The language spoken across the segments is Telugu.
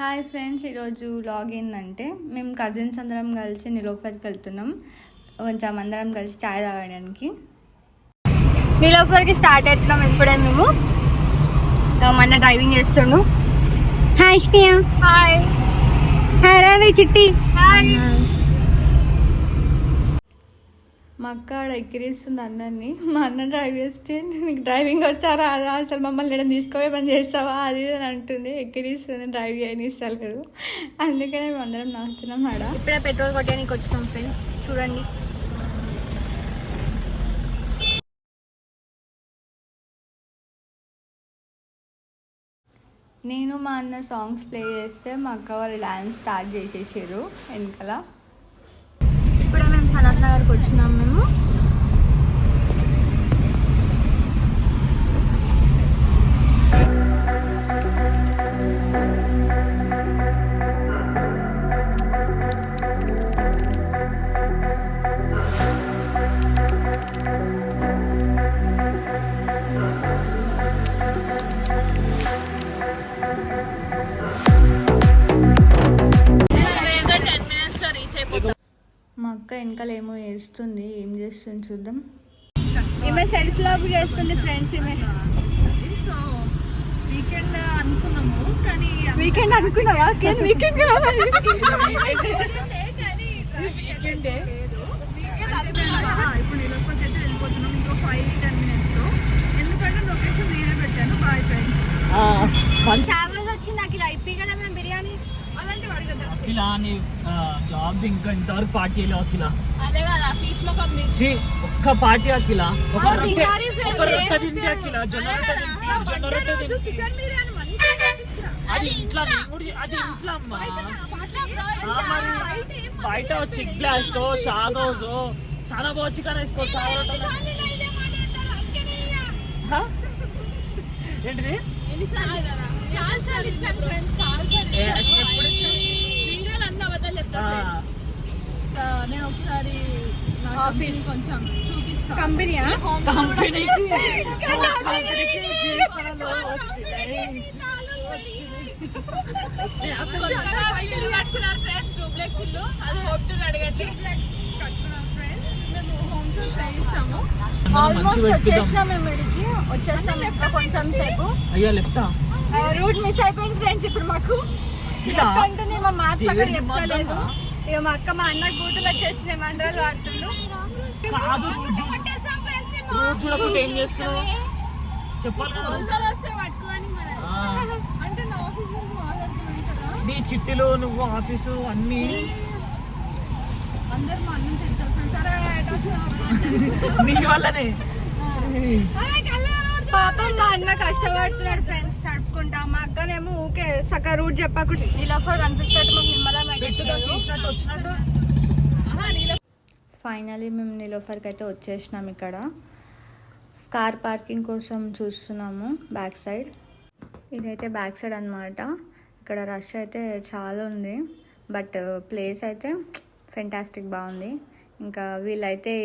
హాయ్ ఫ్రెండ్స్, ఈరోజు వ్లాగ్ ఏంటంటే మేము కజిన్స్ అందరం కలిసి నిలోఫర్కి వెళ్తున్నాం. కొంచెం అందరం కలిసి చాయ్ తాగడానికి నిలోఫర్కి స్టార్ట్ అవుతున్నాం. ఇప్పుడే మేము మన డ్రైవింగ్ చేస్తుండు. హాయ్ స్నేహ. హాయ్. హాయ్ రావి చిట్టి. హాయ్. మా అక్క ఎక్కిరిస్తుంది అందరినీ. మా అన్న డ్రైవ్ చేస్తే నీకు డ్రైవింగ్ వచ్చారా, అదా అసలు మమ్మల్ని నేను తీసుకోవే పని చేస్తావా అది అని అంటుంది. ఎక్కిరిస్తుంది, డ్రైవ్ చేయనిస్తలేదు. అందుకనే మేము అందరం నచ్చుతున్నాం ఆడ. ఇప్పుడే పెట్రోల్ కొట్టడానికి వచ్చినాం ఫ్రెండ్స్, చూడండి. నేను మా అన్న సాంగ్స్ ప్లే చేస్తే మా అక్క వాళ్ళు డాన్స్ స్టార్ట్ చేసేసారు వెనకాల. ఇప్పుడే మేము సనత్ నగర్కి వచ్చినాం. మేము మా అక్క వెనకాల ఏమో చేస్తుంది. ఏం చేస్తుంది చూద్దాం. ఈమె సెల్ఫ్ లాగ్ చేస్తుంది ఫ్రెండ్స్. ఈమె సో వీకెండ్ అనుకున్నాము, కానీ వీకెండ్ అనుకున్నావా? వీకెండ్ కావాలి. ఇప్పుడు నిలబడితే వెళ్ళిపోతున్నాం ఇంకో 5-10 minutes లో. ఎందుకంటే లొకేషన్ నేనే పెట్టాను. Boyfriends. వచ్చింది నాకు ఇలా అయిపోయి కదా మేము బిర్యానీ అలాంటివి అడగద్దా? అఖిల నీ జాబ్ ఇంకా ఇంతవరకు పార్టీ వెళ్ళి అఖిల. అదే కదా ఫిష్ మొక్కం నుంచి ఒక్క పార్టీ అఖిల, ఒక రొట్టె తింటే అఖిల, జొన్న రొట్టె తింటే చికెన్ బిర్యానీ మంచిగా చేయించిరా. అది ఇంట్లో అది ఇంట్లో అమ్మా. మరి బయట చిక్ బ్లాస్ట్ షాదోస్ చాలా బాగా చికెన్ వేసుకోవచ్చు. ఏంటిది? నేను ఒకసారి ఆఫీస్ కొంచెం చూపిస్తాను. కంపెనీయా? ఆల్మోస్ట్ వచ్చేసినాం. మేము ఇడికి వచ్చేస్తాం ఇంకా కొంచెం సేపు. అయ్యా లెఫ్ట్ రూట్ మిస్ అయిపోయింది ఫ్రెండ్స్. ఇప్పుడు మాకు అంటే మా మ్యాథ్స్ అక్కడ చెప్తలేదు. ఇక మా అక్క మా అన్న కూతురు వచ్చేసి మండలాలు వాడుతుండ్రు. ఏం చేస్తున్నావు చెప్పాలి కదా. నీ చిట్టిలో నువ్వు ఆఫీసు అన్ని అందరు మా అన్నం తింటారు. నీ వల్లనే. పాపం మా అన్న కష్టపడుతున్నాడు ఫ్రెండ్స్ నడుపుకుంటా. మా అక్కనేమో ఊకే సగ రూట్ చెప్పకుండా నీలోఫర్ కనిపిస్తున్నట్టు మాకు నిమ్మలం. ఫైనలీ మేము నీలోఫర్కి అయితే వచ్చేసినాం. ఇక్కడ కార్ పార్కింగ్ కోసం చూస్తున్నాము బ్యాక్ సైడ్. ఇదైతే బ్యాక్ సైడ్ అన్నమాట. ఇక్కడ రష్ అయితే చాలా ఉంది, బట్ ప్లేస్ అయితే ఫెంటాస్టిక్ బాగుంది. ఇంకా వీళ్ళైతే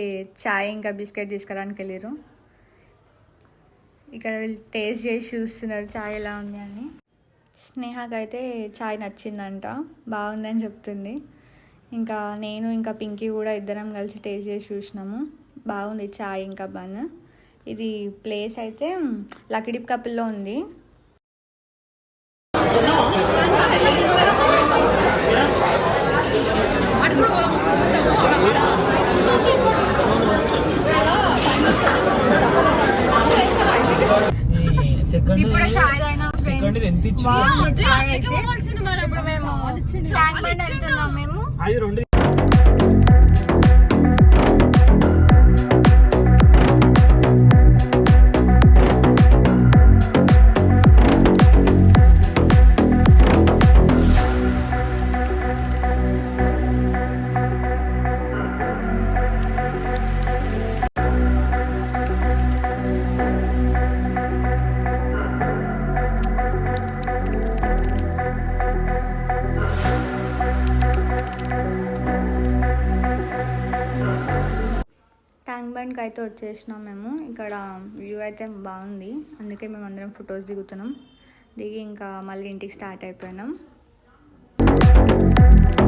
చాయ్ ఇంకా బిస్కెట్ తీసుకురానికి వెళ్ళారు. ఇక్కడ వీళ్ళు టేస్ట్ చేసి చూస్తున్నారు చాయ్ ఎలా ఉంది అని. స్నేహకి అయితే చాయ్ నచ్చిందంట, బాగుందని చెప్తుంది. ఇంకా నేను ఇంకా పింకీ కూడా ఇద్దరం కలిసి టేస్ట్ చేసి చూసినాము. బాగుంది చాయ్ ఇంకా బన్. ఇది ప్లేస్ అయితే లకిడిప్ కపిల్లో ఉంది. ఇప్పుడే చాయ్ తాగినాం ఫ్రెండ్స్. చాయ్ అయితే ఇప్పుడు మేము ట్యాంక్ బండ్ వెళ్తున్నాం. మేము బండ్కి అయితే వచ్చేసినాం మేము. ఇక్కడ వ్యూ అయితే బాగుంది, అందుకే మేము అందరం ఫొటోస్ దిగుతున్నాం. దిగి ఇంకా మళ్ళీ ఇంటికి స్టార్ట్ అయిపోయినాం. Bye.